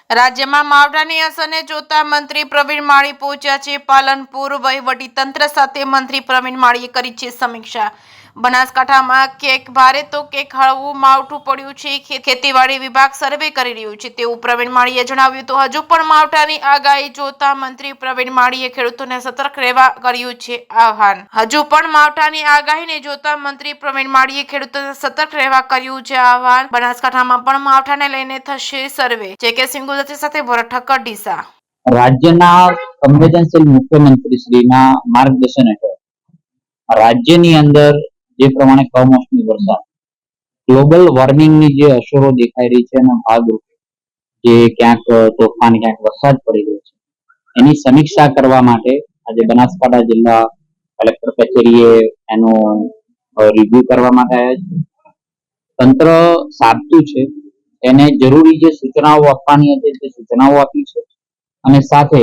રાજ્યમાં માવઠાની અસરને જોતા મંત્રી પ્રવીણ માળી પહોંચ્યા છે પાલનપુર। વહીવટીતંત્ર સાથે મંત્રી પ્રવીણ માળીએ કરી છે સમીક્ષા। બનાસકાંઠામાં ક્યાંક ભારે તો ક્યાંક હળવું માવઠું પડ્યું છે। ખેતીવાડી વિભાગ સર્વે કરી રહ્યું છે તેવું પ્રવીણ માળીએ જણાવ્યું। તો હજુ પણ માવઠાની આગાહી જોતા મંત્રી પ્રવીણ માળીએ ખેડૂતોને સતર્ક રહેવા કર્યું છે આહ્વાન। હજુ પણ માવઠાની આગાહીને જોતા મંત્રી પ્રવીણ માળીએ ખેડૂતોને સતર્ક રહેવા કર્યું છે આહ્વાન। બનાસકાંઠામાં પણ માવઠાને લઈને થશે સર્વે। જે કે સિંગુદતી સાથે ભરત ઠક્કર ડીસા। રાજ્યના સંવેદનશીલ મુખ્યમંત્રી શ્રીના માર્ગદર્શન હેઠળ રાજ્યની અંદર જે પ્રમાણે કમોસમી વરસાદ, ગ્લોબલ વોર્મિંગની જે અસરો દેખાઈ રહી છે એના ભાગરૂપે જે ક્યાંક તોફાન, ક્યાંક વરસાદ પડી રહ્યો છે એની સમીક્ષા કરવા માટે આજે બનાસકાંઠા જિલ્લા કલેક્ટર કચેરીએ એનું રિવ્યુ કરવા માટે આવ્યા છે। તંત્ર સાબતું છે, એને જરૂરી જે સૂચનાઓ આપવાની હતી તે સૂચનાઓ આપી છે અને સાથે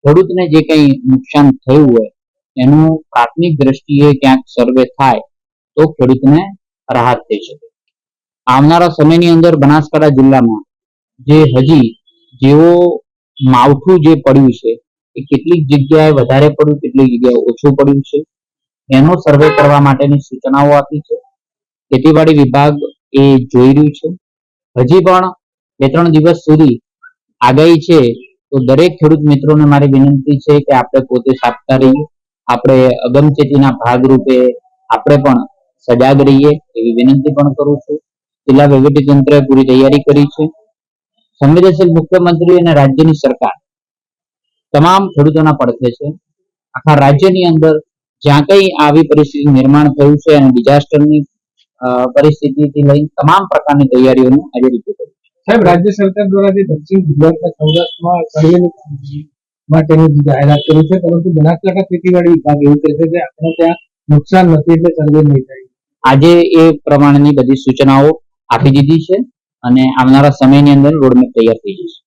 ખેડૂતને જે કંઈ નુકસાન થયું હોય એનું પ્રાથમિક દ્રષ્ટિએ ક્યાંક સર્વે થાય તો ખેડૂતને રાહત થઈ શકે। આવનારા સમયની અંદર બનાસકાંઠા જિલ્લામાં જે હજી જેવો માવઠું જે પડ્યું છે એ કેટલીક જગ્યાએ વધારે પડ્યું, કેટલીક જગ્યાએ ઓછું પડ્યું છે એનો સર્વે કરવા માટેની સૂચનાઓ આપી છે। ખેતીવાડી વિભાગ એ જોઈ રહ્યું છે। હજી પણ 2-3 દિવસ સુધી આગાહી છે તો દરેક ખેડૂત મિત્રોને મારી વિનંતી છે કે આપણે પોતે સાચા રહીએ, આપણે અગમચેતીના ભાગરૂપે આપણે પણ સજાગ રહીએ એવી વિનંતી પણ કરું છું। જિલ્લા વહીવટીતંત્રએ પૂરી તૈયારી કરી છે। સંવેદનશીલ મુખ્યમંત્રી અને રાજ્યની સરકાર તમામ ખેડૂતોના પડખે છે। આખા રાજ્યની અંદર જ્યાં કંઈ આવી પરિસ્થિતિ નિર્માણ થયું છે અને ડિઝાસ્ટરની પરિસ્થિતિથી લઈને તમામ પ્રકારની તૈયારીઓનું આજે રીતે કર્યું છે। સાહેબ, રાજ્ય સરકાર દ્વારા જે દક્ષિણ ગુજરાતના સૌરાષ્ટ્રમાં સર્વેની માટેની જાહેરાત કરી છે, પરંતુ બનાસકાંઠા ખેતીવાડી વિભાગ એવું કહે છે કે આપણે ત્યાં નુકસાન નથી એટલે સર્વે નહીં થાય। આજે એ પ્રમાણેની બધી સૂચનાઓ આપી દીધી છે અને આવનારા સમયની અંદર રોડમેપ તૈયાર થઈ જશે।